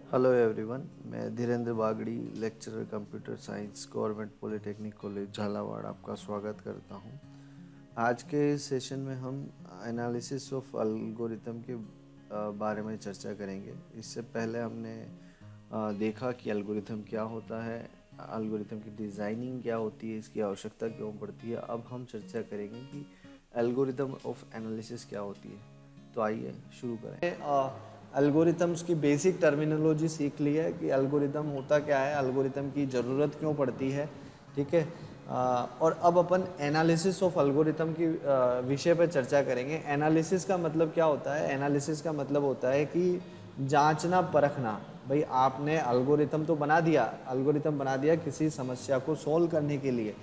Hello everyone, मैं Dhirendra Bagri, lecturer computer science, government polytechnic college Jhalawar आपका स्वागत करता हूं। आज के सेशन में हम एनालिसिस ऑफ एल्गोरिथम के बारे में चर्चा करेंगे। इससे पहले हमने देखा कि एल्गोरिथम क्या होता है, एल्गोरिथम की डिज़ाइनिंग क्या होती है, इसकी आवश्यकता क्यों पड़ती है। अब हम चर्चा करेंगे कि एल्गोरिथम ऑफ एनालिसिस क्या होती है। तो आइए शुरू करें। एल्गोरिथम्स की बेसिक टर्मिनोलॉजी सीख ली है कि एल्गोरिथम होता क्या है, एल्गोरिथम की ज़रूरत क्यों पड़ती है, ठीक है। और अब अपन एनालिसिस ऑफ एल्गोरिथम की विषय पर चर्चा करेंगे। एनालिसिस का मतलब क्या होता है? एनालिसिस का मतलब होता है कि जांचना परखना। भाई आपने एल्गोरिथम बना दिया किसी समस्या को सॉल्व करने के लिए,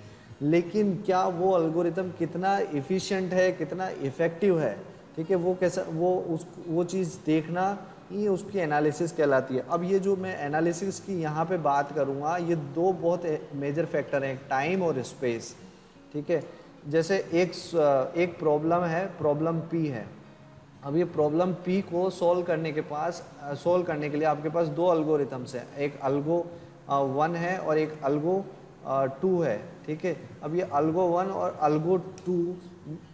लेकिन क्या वो एल्गोरिथम कितना इफ़िशिएंट है, कितना इफ़ेक्टिव है, ठीक है, वो कैसा वो चीज़ देखना ही उसकी एनालिसिस कहलाती है। अब ये जो मैं एनालिसिस की यहाँ पे बात करूँगा, ये दो बहुत मेजर फैक्टर हैं, टाइम और स्पेस, ठीक है। जैसे एक प्रॉब्लम है, प्रॉब्लम पी है। अब ये प्रॉब्लम पी को सॉल्व करने के लिए आपके पास दो एल्गोरिथम्स हैं, एक अल्गो 1 है और एक अल्गो 2 है, ठीक है। अब ये अल्गो 1 और अल्गो 2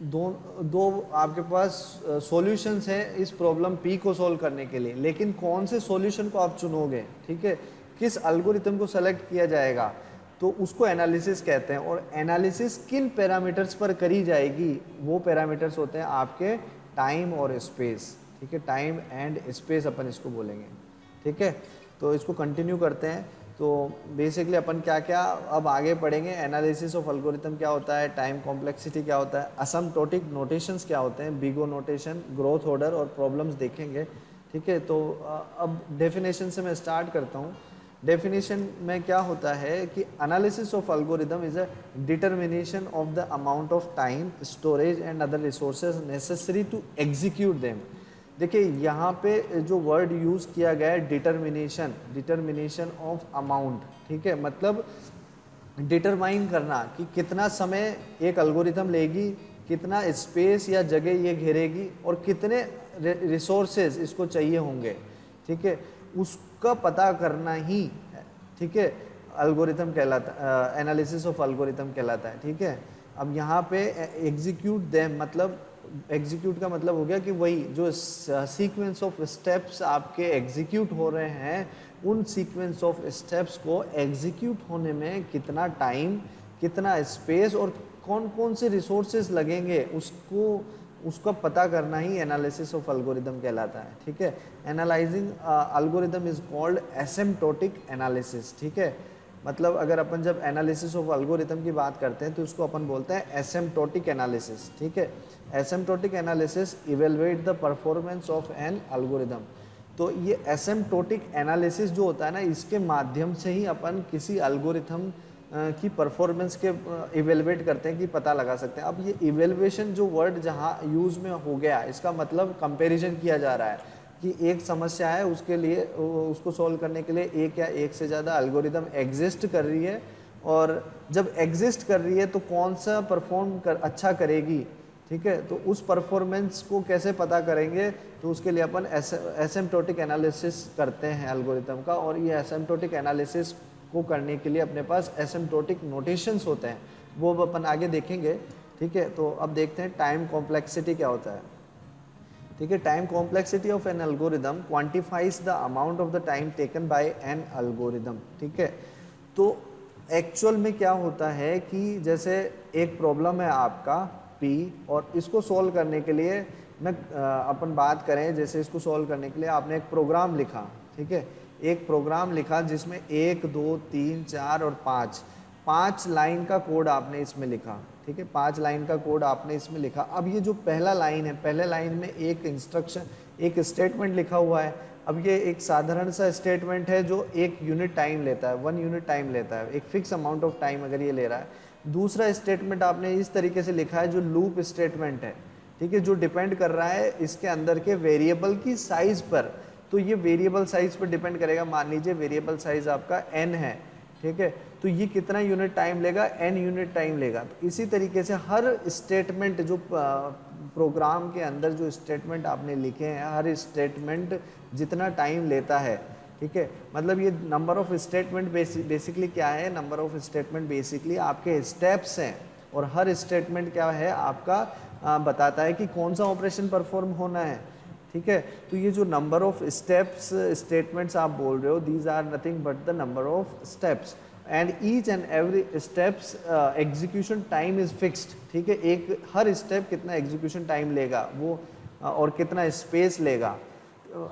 दो दो आपके पास सॉल्यूशंस हैं इस प्रॉब्लम पी को सॉल्व करने के लिए, लेकिन कौन से सॉल्यूशन को आप चुनोगे, ठीक है, किस एल्गोरिथम को सेलेक्ट किया जाएगा, तो उसको एनालिसिस कहते हैं। और एनालिसिस किन पैरामीटर्स पर करी जाएगी, वो पैरामीटर्स होते हैं आपके टाइम और स्पेस, ठीक है। टाइम एंड स्पेस अपन इसको बोलेंगे, ठीक है। तो इसको कंटिन्यू करते हैं। तो बेसिकली अपन क्या क्या अब आगे पढ़ेंगे। एनालिसिस ऑफ एल्गोरिथम क्या होता है, टाइम कॉम्प्लेक्सिटी क्या होता है, असिम्प्टोटिक नोटेशंस क्या होते हैं, बिगो नोटेशन, ग्रोथ ऑर्डर और प्रॉब्लम्स देखेंगे, ठीक है। तो अब डेफिनेशन से मैं स्टार्ट करता हूँ। डेफिनेशन में क्या होता है कि analysis of algorithm is a determination of the amount of time, storage and other resources necessary to execute them. देखिए यहाँ पे जो वर्ड यूज़ किया गया है डिटर्मिनेशन, डिटर्मिनेशन ऑफ अमाउंट, ठीक है, मतलब डिटरमाइन करना कि कितना समय एक एल्गोरिथम लेगी, कितना स्पेस या जगह ये घेरेगी और कितने रिसोर्सेज इसको चाहिए होंगे, ठीक है, उसका पता करना ही, ठीक है, एल्गोरिथम कहलाता, एनालिसिस ऑफ एल्गोरिथम कहलाता है, ठीक है। अब यहाँ पे एग्जीक्यूट देम मतलब, एग्जीक्यूट का मतलब हो गया कि वही जो सीक्वेंस ऑफ स्टेप्स आपके एग्जीक्यूट हो रहे हैं, उन सीक्वेंस ऑफ स्टेप्स को एग्जीक्यूट होने में कितना टाइम, कितना स्पेस और कौन कौन से रिसोर्सेज लगेंगे, उसका पता करना ही एनालिसिस ऑफ एल्गोरिथम कहलाता है, ठीक है। Analysing algorithm is called asymptotic analysis, ठीक है। मतलब अगर अपन जब एनालिसिस ऑफ एल्गोरिथम की बात करते हैं तो इसको अपन बोलते हैं एसिम्प्टोटिक एनालिसिस, ठीक है। Asymptotic analysis evaluate the performance of an algorithm. तो ये एसिम्प्टोटिक एनालिसिस जो होता है ना, इसके माध्यम से ही अपन किसी एल्गोरिथम की परफॉर्मेंस के इवेलुएट करते हैं, कि पता लगा सकते हैं। अब ये इवेलुएशन जो वर्ड जहाँ यूज़ में हो गया, इसका मतलब कंपैरिजन किया जा रहा है कि एक समस्या है, उसके लिए उसको सॉल्व करने के लिए एक या एक से ज़्यादा एल्गोरिथम एग्जिस्ट कर रही है, और जब एग्जिस्ट कर रही है तो कौन सा अच्छा करेगी, ठीक है। तो उस परफॉर्मेंस को कैसे पता करेंगे, तो उसके लिए अपन एसिम्प्टोटिक एनालिसिस करते हैं एल्गोरिथम का। और ये एसिम्प्टोटिक एनालिसिस को करने के लिए अपने पास एसिम्प्टोटिक नोटेशंस होते हैं, वो अपन आगे देखेंगे, ठीक है। तो अब देखते हैं टाइम कॉम्प्लेक्सिटी क्या होता है, ठीक है। Time complexity of an algorithm quantifies the amount of the time taken by an algorithm, ठीक है। तो एक्चुअल में क्या होता है कि जैसे एक प्रॉब्लम है आपका पी, और इसको सॉल्व करने के लिए अपन बात करें, जैसे इसको सॉल्व करने के लिए आपने एक प्रोग्राम लिखा, ठीक है, एक प्रोग्राम लिखा जिसमें 1 2 3 4 और 5 लाइन का कोड आपने इसमें लिखा, ठीक है, 5 लाइन का कोड आपने इसमें लिखा। अब ये जो पहला लाइन है, पहले लाइन में एक इंस्ट्रक्शन, एक स्टेटमेंट लिखा हुआ है। अब ये एक साधारण सा स्टेटमेंट है जो 1 यूनिट टाइम लेता है, 1 यूनिट टाइम लेता है, एक फिक्स अमाउंट ऑफ टाइम अगर ये ले रहा है। दूसरा स्टेटमेंट आपने इस तरीके से लिखा है जो लूप स्टेटमेंट है, ठीक है, जो डिपेंड कर रहा है इसके अंदर के वेरिएबल की साइज पर। तो ये वेरिएबल साइज पर डिपेंड करेगा। मान लीजिए वेरिएबल साइज आपका n है, ठीक है, तो ये कितना यूनिट टाइम लेगा, n यूनिट टाइम लेगा। तो इसी तरीके से हर स्टेटमेंट जो प्रोग्राम के अंदर जो स्टेटमेंट आपने लिखे हैं, हर स्टेटमेंट जितना टाइम लेता है, ठीक है। मतलब ये नंबर ऑफ स्टेटमेंट बेसिकली क्या है, नंबर ऑफ स्टेटमेंट बेसिकली आपके स्टेप्स हैं, और हर स्टेटमेंट क्या है आपका बताता है कि कौन सा ऑपरेशन परफॉर्म होना है, ठीक है। तो ये जो नंबर ऑफ स्टेप्स स्टेटमेंट्स आप बोल रहे हो, these are nothing but the number of steps, and each and every steps execution time is fixed, ठीक है। एक हर स्टेप कितना एग्जीक्यूशन टाइम लेगा वो और कितना स्पेस लेगा।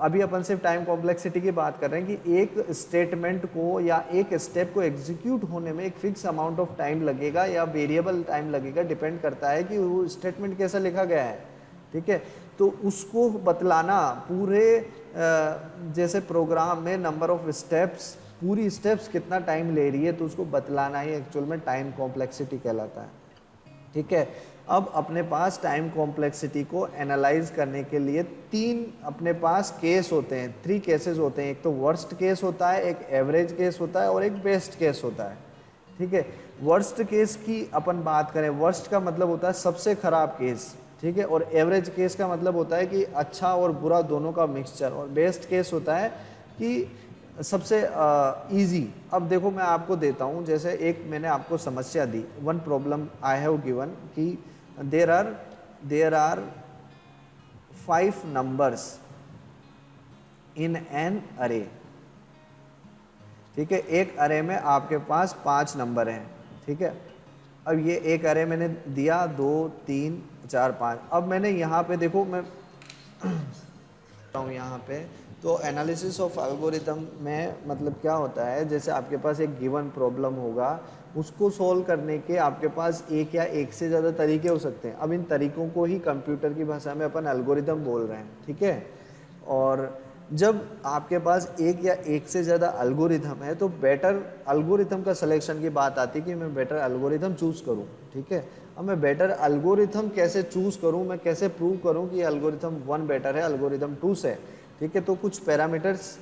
अभी अपन सिर्फ टाइम कॉम्प्लेक्सिटी की बात कर रहे हैं कि एक स्टेटमेंट को या एक स्टेप को एग्जीक्यूट होने में एक फिक्स अमाउंट ऑफ टाइम लगेगा या वेरिएबल टाइम लगेगा, डिपेंड करता है कि वो स्टेटमेंट कैसा लिखा गया है, ठीक है। तो उसको बतलाना पूरे जैसे प्रोग्राम में नंबर ऑफ स्टेप्स, पूरी स्टेप्स कितना टाइम ले रही है, तो उसको बतलाना ही एक्चुअल में टाइम कॉम्प्लेक्सिटी कहलाता है, ठीक है। अब अपने पास टाइम कॉम्प्लेक्सिटी को एनालाइज करने के लिए तीन अपने पास केस होते हैं, 3 केसेस होते हैं। एक तो वर्स्ट केस होता है, एक एवरेज केस होता है और एक बेस्ट केस होता है, ठीक है। वर्स्ट केस की अपन बात करें, वर्स्ट का मतलब होता है सबसे खराब केस, ठीक है, और एवरेज केस का मतलब होता है कि अच्छा और बुरा दोनों का मिक्सचर, और बेस्ट केस होता है कि सबसे इजी। अब देखो मैं आपको देता हूँ, जैसे एक मैंने आपको समस्या दी, one problem I have given कि there are 5 numbers in an array, ठीक है। एक अरे में आपके पास 5 नंबर हैं, ठीक है। अब ये एक अरे मैंने दिया 2 3 4 5। अब मैंने यहाँ पे देखो मैं हूँ यहाँ पे, तो एनालिसिस ऑफ एल्गोरिथम में मतलब क्या होता है, जैसे आपके पास एक गिवन प्रॉब्लम होगा, उसको सोल्व करने के आपके पास एक या एक से ज़्यादा तरीके हो सकते हैं। अब इन तरीकों को ही कंप्यूटर की भाषा में अपन एल्गोरिथम बोल रहे हैं, ठीक है। और जब आपके पास एक या एक से ज़्यादा एल्गोरिथम है, तो बेटर एल्गोरिथम का सिलेक्शन की बात आती है कि मैं बेटर एल्गोरिथम चूज़ करूँ, ठीक है। अब मैं बेटर एल्गोरिथम कैसे चूज़ करूँ, मैं कैसे प्रूव करूँ कि एल्गोरिथम 1 बेटर है एल्गोरिथम 2 से, ठीक है। तो कुछ पैरामीटर्स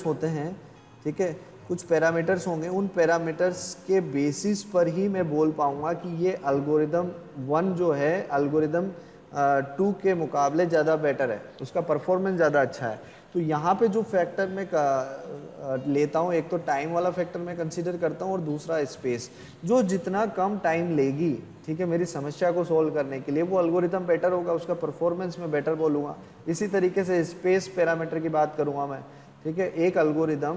होते हैं, ठीक है, कुछ पैरामीटर्स होंगे, उन पैरामीटर्स के बेसिस पर ही मैं बोल पाऊंगा कि ये एल्गोरिदम 1 जो है एल्गोरिदम 2 के मुकाबले ज़्यादा बेटर है, उसका परफॉर्मेंस ज़्यादा अच्छा है। तो यहाँ पे जो फैक्टर मैं लेता हूँ, एक तो टाइम वाला फैक्टर मैं कंसीडर करता हूँ और दूसरा स्पेस। जो जितना कम टाइम लेगी, ठीक है, मेरी समस्या को सोल्व करने के लिए, वो एल्गोरिथम बेटर होगा, उसका परफॉर्मेंस मैं बेटर बोलूँगा। इसी तरीके से स्पेस पैरामीटर की बात करूँगा मैं, ठीक है। एक एल्गोरिदम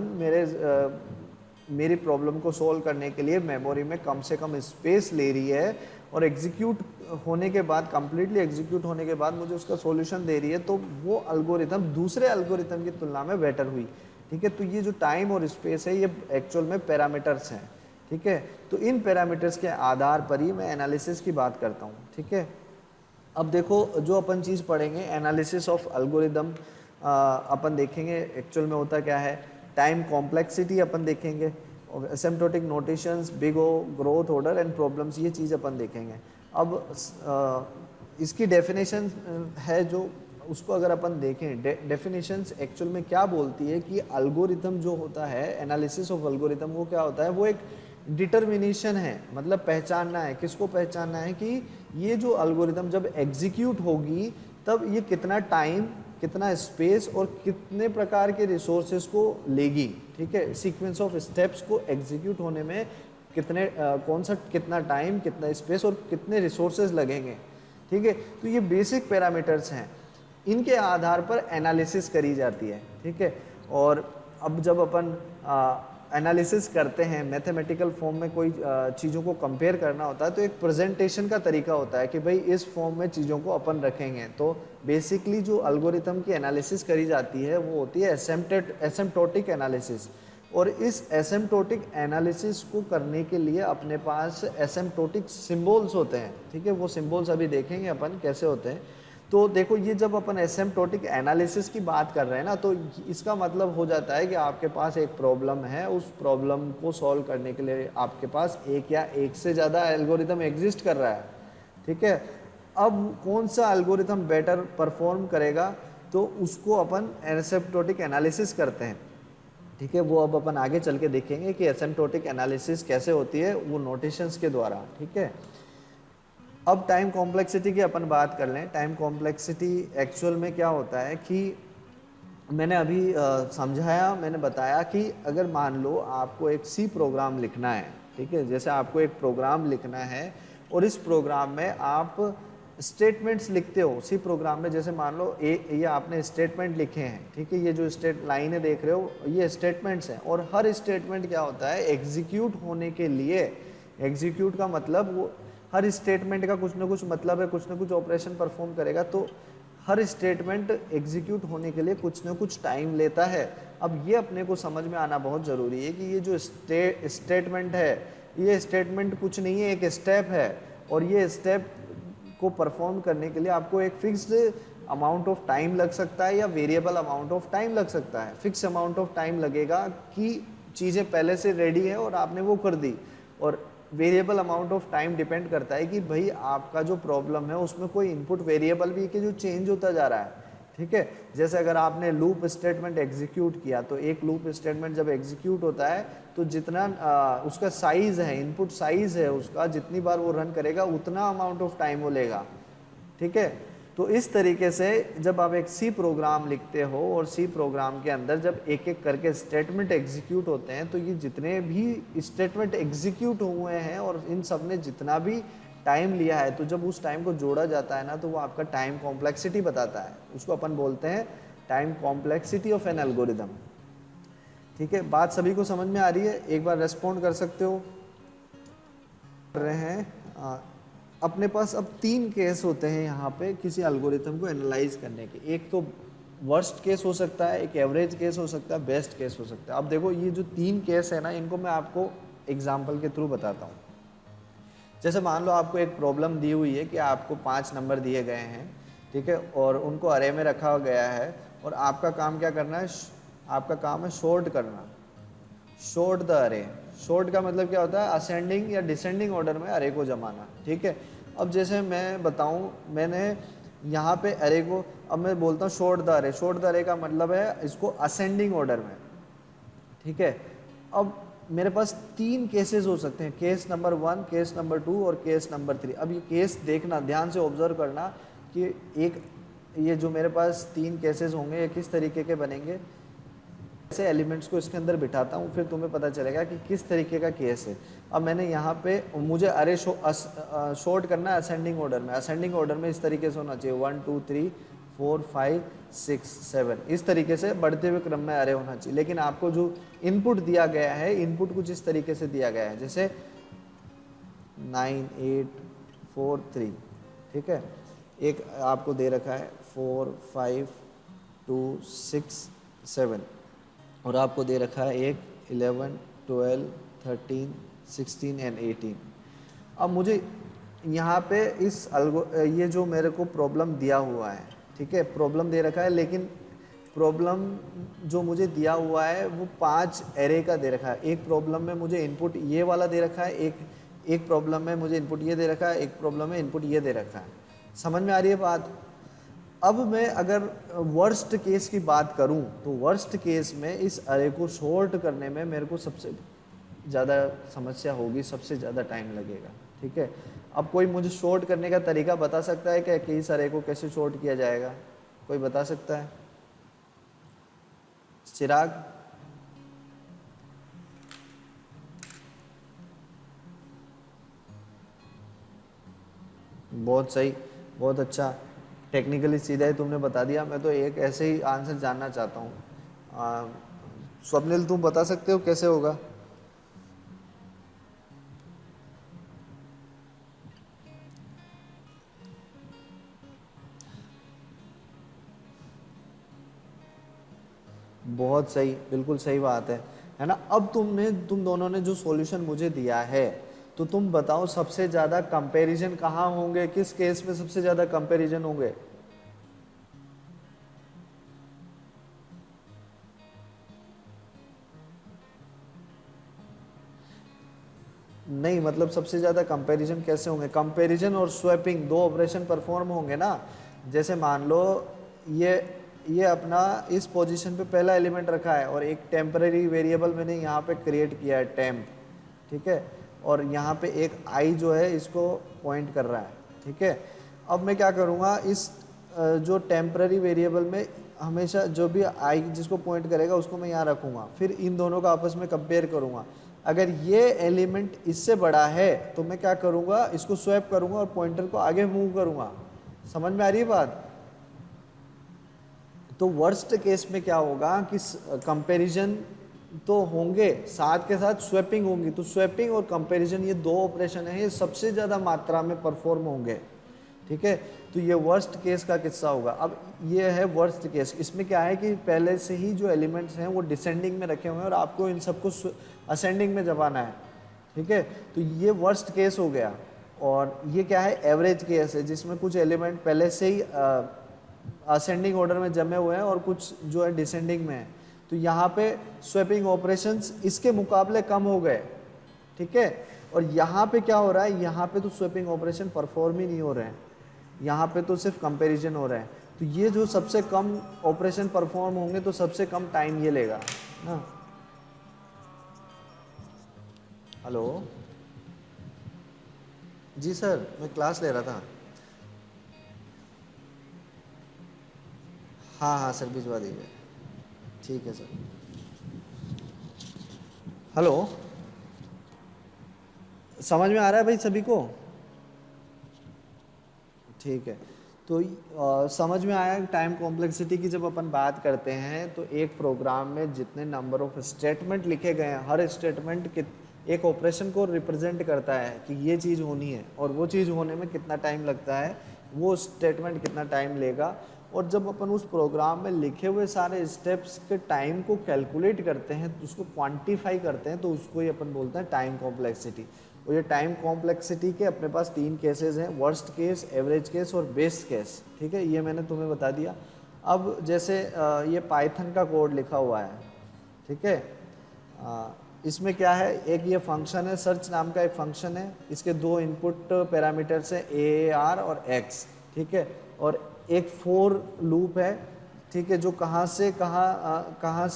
मेरी प्रॉब्लम को सोल्व करने के लिए मेमोरी में कम से कम स्पेस ले रही है और एग्जीक्यूट होने के बाद, कंप्लीटली एग्जीक्यूट होने के बाद मुझे उसका सॉल्यूशन दे रही है, तो वो एल्गोरिथम दूसरे एल्गोरिथम की तुलना में बेटर हुई, ठीक है। तो ये जो टाइम और स्पेस है, ये एक्चुअल में पैरामीटर्स हैं, ठीक है। तो इन पैरामीटर्स के आधार पर ही मैं एनालिसिस की बात करता हूँ, ठीक है। अब देखो जो अपन चीज़ पढ़ेंगे, एनालिसिस ऑफ एल्गोरिदम अपन देखेंगे एक्चुअल में होता क्या है। टाइम कॉम्प्लेक्सिटी अपन देखेंगे, asymptotic notations, big O, growth order and problems, ये चीज़ अपन देखेंगे। अब इसकी डेफिनेशन है जो, उसको अगर अपन देखें, डेफिनेशंस एक्चुअल में क्या बोलती है कि एल्गोरिथम जो होता है, एनालिसिस ऑफ एल्गोरिथम, वो क्या होता है, वो एक डिटर्मिनेशन है, मतलब पहचानना है। किसको पहचानना है कि ये जो एल्गोरिथम जब एग्जीक्यूट होगी तब ये कितना टाइम, कितना स्पेस और कितने प्रकार के रिसोर्सेज को लेगी, ठीक है। सीक्वेंस ऑफ स्टेप्स को एग्जीक्यूट होने में कितने कौन सा कितना टाइम, कितना स्पेस और कितने रिसोर्सेज लगेंगे, ठीक है। तो ये बेसिक पैरामीटर्स हैं, इनके आधार पर एनालिसिस करी जाती है, ठीक है। और अब जब अपन एनालिसिस करते हैं मैथमेटिकल फॉर्म में, कोई चीज़ों को कंपेयर करना होता है, तो एक प्रेजेंटेशन का तरीका होता है कि भाई इस फॉर्म में चीज़ों को अपन रखेंगे। तो बेसिकली जो एल्गोरिथम की एनालिसिस करी जाती है वो होती है एसिम्प्टोटिक एनालिसिस। और इस एसिम्प्टोटिक एनालिसिस को करने के लिए अपने पास एसिम्प्टोटिक सिम्बल्स होते हैं, ठीक है। वो सिम्बल्स अभी देखेंगे अपन कैसे होते हैं। तो देखो, ये जब अपन एसिम्प्टोटिक एनालिसिस की बात कर रहे हैं ना, तो इसका मतलब हो जाता है कि आपके पास एक प्रॉब्लम है, उस प्रॉब्लम को सॉल्व करने के लिए आपके पास एक या एक से ज़्यादा एल्गोरिथम एग्जिस्ट कर रहा है, ठीक है। अब कौन सा एल्गोरिथम बेटर परफॉर्म करेगा, तो उसको अपन एसिम्प्टोटिक एनालिसिस करते हैं, ठीक है। वो अब अपन आगे चल के देखेंगे कि एसिम्प्टोटिक एनालिसिस कैसे होती है, वो नोटेशंस के द्वारा, ठीक है। अब टाइम कॉम्प्लेक्सिटी की अपन बात कर लें। टाइम कॉम्प्लेक्सिटी एक्चुअल में क्या होता है कि मैंने अभी समझाया, मैंने बताया कि अगर मान लो आपको एक सी प्रोग्राम लिखना है, ठीक है, जैसे आपको एक प्रोग्राम लिखना है और इस प्रोग्राम में आप स्टेटमेंट्स लिखते हो सी प्रोग्राम में, जैसे मान लो ये आपने स्टेटमेंट लिखे हैं, ठीक है, ये जो स्टेट लाइनें देख रहे हो ये स्टेटमेंट्स हैं, और हर स्टेटमेंट क्या होता है, एग्जीक्यूट होने के लिए, एग्जीक्यूट का मतलब वो हर स्टेटमेंट का कुछ ना कुछ मतलब है, कुछ ना कुछ ऑपरेशन परफॉर्म करेगा, तो हर स्टेटमेंट एग्जीक्यूट होने के लिए कुछ ना कुछ टाइम लेता है। अब ये अपने को समझ में आना बहुत ज़रूरी है कि ये जो स्टेटमेंट है, ये स्टेटमेंट कुछ नहीं है, एक स्टेप है, और ये स्टेप को परफॉर्म करने के लिए आपको एक फिक्स्ड अमाउंट ऑफ टाइम लग सकता है या वेरिएबल अमाउंट ऑफ टाइम लग सकता है। फिक्स अमाउंट ऑफ टाइम लगेगा कि चीज़ें पहले से रेडी है और आपने वो कर दी, और variable amount of time depend करता है कि भाई आपका जो प्रॉब्लम है उसमें कोई इनपुट वेरिएबल भी है कि जो चेंज होता जा रहा है, ठीक है। जैसे अगर आपने लूप स्टेटमेंट एग्जीक्यूट किया, तो एक लूप स्टेटमेंट जब एग्जीक्यूट होता है तो जितना उसका साइज है, इनपुट साइज है उसका, जितनी बार वो रन करेगा उतना अमाउंट ऑफ टाइम वो लेगा, ठीक है। तो इस तरीके से जब आप एक सी प्रोग्राम लिखते हो और सी प्रोग्राम के अंदर जब एक एक करके स्टेटमेंट एग्जीक्यूट होते हैं, तो ये जितने भी स्टेटमेंट एग्जीक्यूट हुए हैं और इन सब ने जितना भी टाइम लिया है, तो जब उस टाइम को जोड़ा जाता है ना, तो वो आपका टाइम कॉम्प्लेक्सिटी बताता है, उसको अपन बोलते हैं time complexity of an algorithm, ठीक है। बात सभी को समझ में आ रही है? एक बार रेस्पॉन्ड कर सकते हो। कर रहे हैं अपने पास अब 3 केस होते हैं यहाँ पे किसी एल्गोरिथम को एनालाइज करने के। एक तो वर्स्ट केस हो सकता है, एक एवरेज केस हो सकता है, बेस्ट केस हो सकता है। अब देखो ये जो 3 केस है ना, इनको मैं आपको एग्जाम्पल के थ्रू बताता हूँ। जैसे मान लो आपको एक प्रॉब्लम दी हुई है कि आपको 5 नंबर दिए गए हैं, ठीक है, और उनको अरे में रखा गया है, और आपका काम क्या करना है, आपका काम है शॉर्ट करना, शॉर्ट द अरे। शॉर्ट का मतलब क्या होता है, असेंडिंग या डिसेंडिंग ऑर्डर में अरे को जमाना, ठीक है। अब जैसे मैं बताऊं, मैंने यहाँ पे अरे को, अब मैं बोलता हूँ शॉर्ट द अरे, शॉर्ट द अरे का मतलब है इसको असेंडिंग ऑर्डर में, ठीक है। अब मेरे पास 3 केसेस हो सकते हैं, केस नंबर 1, केस नंबर 2 और केस नंबर 3। अब ये केस देखना, ध्यान से ऑब्जर्व करना कि एक ये जो मेरे पास 3 केसेस होंगे ये किस तरीके के बनेंगे। ऐसे एलिमेंट्स को इसके अंदर बिठाता हूँ, फिर तुम्हें पता चलेगा कि किस तरीके का केस है। अब मैंने यहाँ पे, मुझे अरे शॉर्ट करना है असेंडिंग ऑर्डर में। असेंडिंग ऑर्डर में इस तरीके से होना चाहिए 1 2 3 4 5 6 7, इस तरीके से बढ़ते हुए क्रम में अरे होना चाहिए। लेकिन आपको जो इनपुट दिया गया है, इनपुट कुछ इस तरीके से दिया गया है, जैसे 9 8 4 3, ठीक है। एक आपको दे रखा है 4 5 2 6 7, और आपको दे रखा है एक 11 12 13 16 एंड 18। अब मुझे यहाँ पे ये जो मेरे को प्रॉब्लम दिया हुआ है, ठीक है, प्रॉब्लम दे रखा है, लेकिन प्रॉब्लम जो मुझे दिया हुआ है वो 5 एरे का दे रखा है। एक प्रॉब्लम में मुझे इनपुट ये वाला दे रखा है, एक प्रॉब्लम में मुझे इनपुट ये दे रखा है, एक प्रॉब्लम में इनपुट ये दे रखा है। समझ में आ रही है बात? अब मैं अगर वर्स्ट केस की बात करूं, तो वर्स्ट केस में इस अरे को शॉर्ट करने में मेरे को सबसे ज़्यादा समस्या होगी, सबसे ज़्यादा टाइम लगेगा, ठीक है। अब कोई मुझे शॉर्ट करने का तरीका बता सकता है क्या कि इस अरे को कैसे शॉर्ट किया जाएगा? कोई बता सकता है? चिराग? बहुत सही, बहुत अच्छा, टेक्निकली सीधा ही तुमने बता दिया। मैं तो एक ऐसे ही आंसर जानना चाहता हूँ। स्वप्निल तुम बता सकते हो कैसे होगा? बहुत सही, बिल्कुल सही बात है ना। अब तुम दोनों ने जो सॉल्यूशन मुझे दिया है, तो तुम बताओ सबसे ज्यादा कंपैरिजन कहाँ होंगे, किस केस में सबसे ज्यादा कंपैरिजन होंगे? नहीं, मतलब सबसे ज्यादा कंपैरिजन कैसे होंगे? कंपैरिजन और स्वैपिंग 2 ऑपरेशन परफॉर्म होंगे ना। जैसे मान लो ये अपना इस पोजीशन पे पहला एलिमेंट रखा है और एक टेम्पररी वेरिएबल मैंने यहाँ पे क्रिएट किया है टेम्प, ठीक है, और यहाँ पे एक आई जो है इसको पॉइंट कर रहा है, ठीक है। अब मैं क्या करूँगा, इस जो टेम्पररी वेरिएबल में हमेशा जो भी आई जिसको पॉइंट करेगा उसको मैं यहाँ रखूँगा, फिर इन दोनों का आपस में कंपेयर करूँगा। अगर ये एलिमेंट इससे बड़ा है तो मैं क्या करूँगा, इसको स्वैप करूँगा और पॉइंटर को आगे मूव करूँगा। समझ में आ रही है बात? तो वर्स्ट केस में क्या होगा कि कंपैरिजन तो होंगे, साथ के साथ स्वैपिंग होंगी। तो स्वैपिंग और कंपैरिजन ये दो ऑपरेशन है, ये सबसे ज़्यादा मात्रा में परफॉर्म होंगे। ठीक है, तो ये वर्स्ट केस का किस्सा होगा। अब ये है वर्स्ट केस। इसमें क्या है कि पहले से ही जो एलिमेंट्स हैं वो डिसेंडिंग में रखे हुए हैं और आपको इन सबको असेंडिंग में जमाना है। ठीक है, तो ये वर्स्ट केस हो गया। और ये क्या है, एवरेज केस है, जिसमें कुछ एलिमेंट पहले से ही असेंडिंग ऑर्डर में जमे हुए हैं और कुछ जो है डिसेंडिंग में है। तो यहाँ पे स्वैपिंग ऑपरेशंस इसके मुकाबले कम हो गए। ठीक है, और यहाँ पे क्या हो रहा है, यहाँ पे तो स्वैपिंग ऑपरेशन परफॉर्म ही नहीं हो रहे हैं, यहाँ पे तो सिर्फ कंपैरिजन हो रहा है। तो ये जो सबसे कम ऑपरेशन परफॉर्म होंगे तो सबसे कम टाइम ये लेगा ना। हेलो जी सर, मैं क्लास ले रहा था। हाँ हाँ सर, भिजवा दीजिए। ठीक है सर। हेलो, समझ में आ रहा है भाई सभी को? ठीक है, तो समझ में आया टाइम कॉम्प्लेक्सिटी की जब अपन बात करते हैं तो एक प्रोग्राम में जितने नंबर ऑफ स्टेटमेंट लिखे गए हैं, हर स्टेटमेंट एक ऑपरेशन को रिप्रेजेंट करता है कि ये चीज़ होनी है और वो चीज़ होने में कितना टाइम लगता है, वो स्टेटमेंट कितना टाइम लेगा। और जब अपन उस प्रोग्राम में लिखे हुए सारे स्टेप्स के टाइम को कैलकुलेट करते हैं, तो उसको क्वांटिफाई करते हैं, तो उसको ही अपन बोलते हैं टाइम कॉम्प्लेक्सिटी। और ये टाइम कॉम्प्लेक्सिटी के अपने पास 3 केसेस हैं, वर्स्ट केस, एवरेज केस और बेस्ट केस। ठीक है, ये मैंने तुम्हें बता दिया। अब जैसे ये पाइथन का कोड लिखा हुआ है। ठीक है, इसमें क्या है, एक ये फंक्शन है, सर्च नाम का एक फंक्शन है। इसके 2 इनपुट पैरामीटर्स हैं, AAR और X। ठीक है, और एक फोर लूप है। ठीक है, जो कहाँ से कहाँ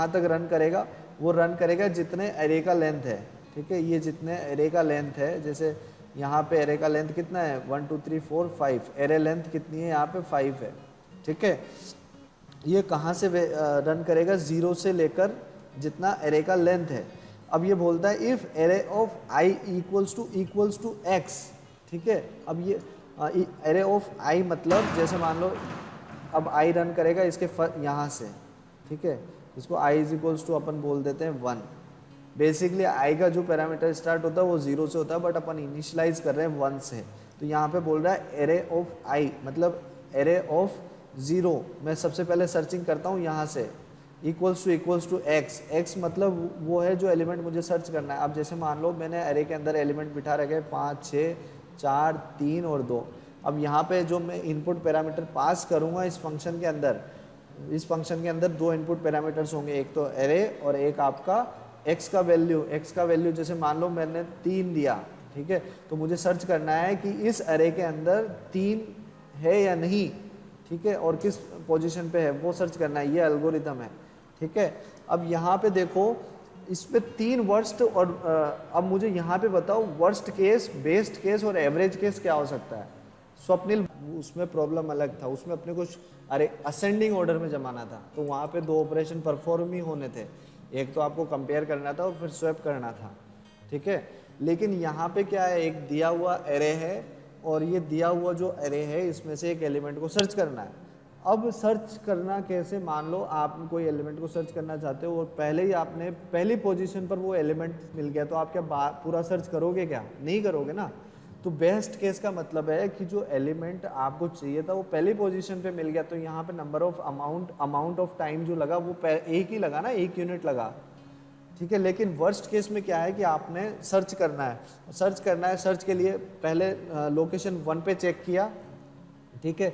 तक रन करेगा, वो रन करेगा जितने एरे का लेंथ है। ठीक है, ये जितने एरे का लेंथ है, जैसे यहाँ पे एरे का लेंथ कितना है, 1 2 3 4 5, एरे लेंथ कितनी है यहाँ पे 5 है। ठीक है, ये कहाँ से रन करेगा, 0 से लेकर जितना एरे का लेंथ है। अब ये बोलता है if array of I equals to x. ठीक है, अब ये एरे ऑफ आई मतलब जैसे मान लो अब आई रन करेगा इसके यहाँ से। ठीक है, इसको आई इज इक्वल्स टू अपन बोल देते हैं 1। बेसिकली आई का जो पैरामीटर स्टार्ट होता है वो 0 से होता है, बट अपन इनिशियलाइज कर रहे हैं 1 से। तो यहाँ पे बोल रहा है एरे ऑफ आई मतलब एरे ऑफ 0। मैं सबसे पहले सर्चिंग करता हूँ यहाँ से, इक्वल्स टू एक्स। एक्स मतलब वो है जो एलिमेंट मुझे सर्च करना है। अब जैसे मान लो मैंने एरे के अंदर एलिमेंट बिठा रखे 5 6 4 3 और 2। अब यहाँ पे जो मैं इनपुट पैरामीटर पास करूँगा इस फंक्शन के अंदर, इस फंक्शन के अंदर 2 इनपुट पैरामीटर्स होंगे, एक तो एरे और एक आपका एक्स का वैल्यू। एक्स का वैल्यू जैसे मान लो मैंने 3 दिया। ठीक है, तो मुझे सर्च करना है कि इस एरे के अंदर 3 है या नहीं। ठीक है, और किस पोजीशन पे है वो सर्च करना है, ये एल्गोरिथम है। ठीक है, अब यहाँ पे देखो इस पे 3 वर्स्ट, और अब मुझे यहाँ पे बताओ वर्स्ट केस, बेस्ट केस और एवरेज केस क्या हो सकता है। स्वप्निल, उसमें प्रॉब्लम अलग था, उसमें अपने कुछ असेंडिंग ऑर्डर में जमाना था, तो वहाँ पे 2 ऑपरेशन परफॉर्म ही होने थे, एक तो आपको कंपेयर करना था और फिर स्वैप करना था। ठीक है, लेकिन यहाँ पे क्या है, एक दिया हुआ एरे है और ये दिया हुआ जो एरे है इसमें से एक एलिमेंट को सर्च करना है। अब सर्च करना कैसे, मान लो आप कोई एलिमेंट को सर्च करना चाहते हो और पहले ही आपने पहली पोजीशन पर वो एलिमेंट मिल गया, तो आप क्या पूरा सर्च करोगे? क्या नहीं करोगे ना। तो बेस्ट केस का मतलब है कि जो एलिमेंट आपको चाहिए था वो पहली पोजीशन पे मिल गया, तो यहाँ पे number of amount of time जो लगा वो एक ही लगा ना, 1 यूनिट लगा। ठीक है, लेकिन वर्स्ट केस में क्या है कि आपने सर्च करना है। सर्च के लिए पहले लोकेशन 1 पे चेक किया। ठीक है,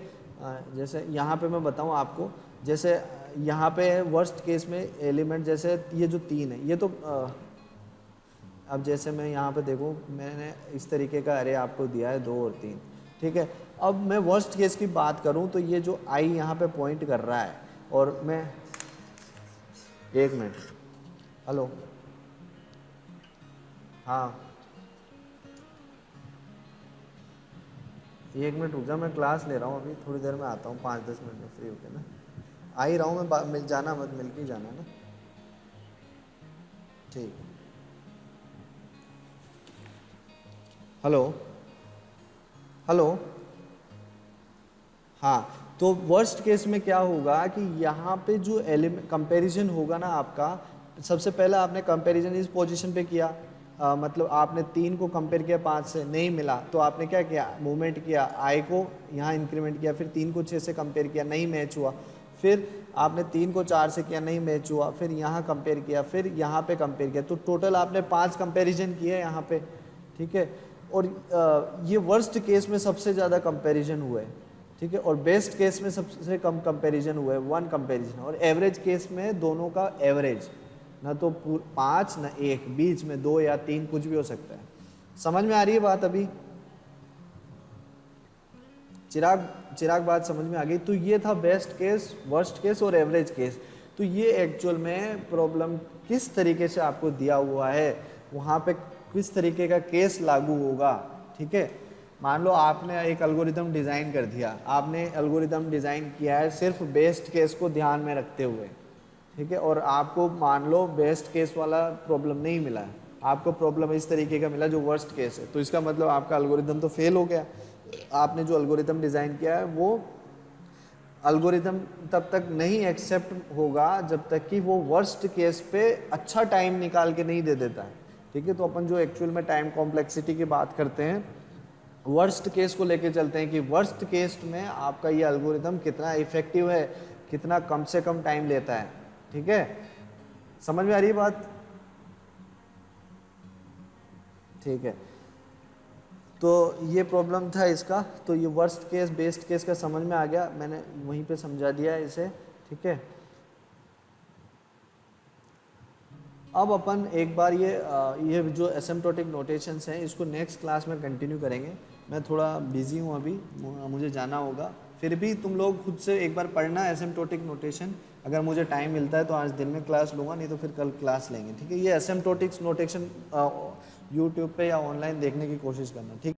जैसे यहाँ पे मैं बताऊँ आपको, जैसे यहाँ पे है वर्स्ट केस में एलिमेंट, जैसे ये जो 3 है ये तो अब जैसे मैं यहाँ पे देखूँ, मैंने इस तरीके का एरे आपको दिया है 2 और 3। ठीक है, अब मैं वर्स्ट केस की बात करूँ तो ये जो आई यहाँ पे पॉइंट कर रहा है, और मैं 1 मिनट, हेलो, हाँ 1 मिनट रुक जा, मैं क्लास ले रहा हूँ अभी, थोड़ी देर में आता हूँ, 5-10 मिनट में फ्री होके ना। आ ही रहा हूँ मैं, मिल जाना मत, मिल के जाना ना। ठीक। Hello hello. हाँ, तो वर्स्ट केस में क्या होगा कि यहाँ पे जो एलिमेंट कंपैरिजन होगा ना आपका, सबसे पहले आपने कंपैरिजन इस पोजीशन पे किया, मतलब आपने 3 को कंपेयर किया 5 से, नहीं मिला तो आपने क्या किया, मूवमेंट किया, आई को यहाँ इंक्रीमेंट किया, फिर 3 को 6 से कंपेयर किया, नहीं मैच हुआ, फिर आपने 3 को 4 से किया, नहीं मैच हुआ, फिर यहाँ कंपेयर किया, फिर यहाँ पे कंपेयर किया, तो टोटल आपने 5 कंपेरिजन किए यहाँ पे, ठीक है। और ये वर्स्ट केस में सबसे ज़्यादा कंपेरिजन हुए, ठीक है, और बेस्ट केस में सबसे कम कंपैरिजन हुआ है, 1 कंपैरिजन, और एवरेज केस में दोनों का एवरेज, ना तो 5 ना 1, बीच में 2 या 3 कुछ भी हो सकता है। समझ में आ रही है बात अभी? चिराग बात समझ में आ गई? तो ये था बेस्ट केस, वर्स्ट केस और एवरेज केस। तो ये एक्चुअल में प्रॉब्लम किस तरीके से आपको दिया हुआ है, वहाँ पे किस तरीके का केस लागू होगा, ठीक है। मान लो आपने एक एल्गोरिथम डिज़ाइन कर दिया, आपने एल्गोरिथम डिज़ाइन किया है सिर्फ बेस्ट केस को ध्यान में रखते हुए, ठीक है, और आपको मान लो बेस्ट केस वाला प्रॉब्लम नहीं मिला है, आपको प्रॉब्लम इस तरीके का मिला जो वर्स्ट केस है, तो इसका मतलब आपका एल्गोरिथम तो फेल हो गया। आपने जो एल्गोरिथम डिज़ाइन किया है वो एल्गोरिथम तब तक नहीं एक्सेप्ट होगा जब तक कि वो वर्स्ट केस पे अच्छा टाइम निकाल के नहीं दे देता है, ठीक है। तो अपन जो एक्चुअल में टाइम कॉम्प्लेक्सिटी की बात करते हैं, वर्स्ट केस को लेके चलते हैं कि वर्स्ट केस में आपका ये एल्गोरिथम कितना इफेक्टिव है, कितना कम से कम टाइम लेता है, ठीक है। समझ में आ रही है बात? ठीक है, तो ये प्रॉब्लम था इसका। तो ये वर्स्ट केस बेस्ट केस का समझ में आ गया, मैंने वहीं पे समझा दिया है इसे, ठीक है। अब अपन एक बार ये जो एसिम्प्टोटिक नोटेशंस हैं इसको नेक्स्ट क्लास में कंटिन्यू करेंगे। मैं थोड़ा बिजी हूँ अभी, मुझे जाना होगा, फिर भी तुम लोग खुद से एक बार पढ़ना एसिम्प्टोटिक नोटेशन। अगर मुझे टाइम मिलता है तो आज दिन में क्लास लूँगा, नहीं तो फिर कल क्लास लेंगे, ठीक है। ये एसिम्प्टोटिक्स नोटेशन यूट्यूब पे या ऑनलाइन देखने की कोशिश करना, ठीक।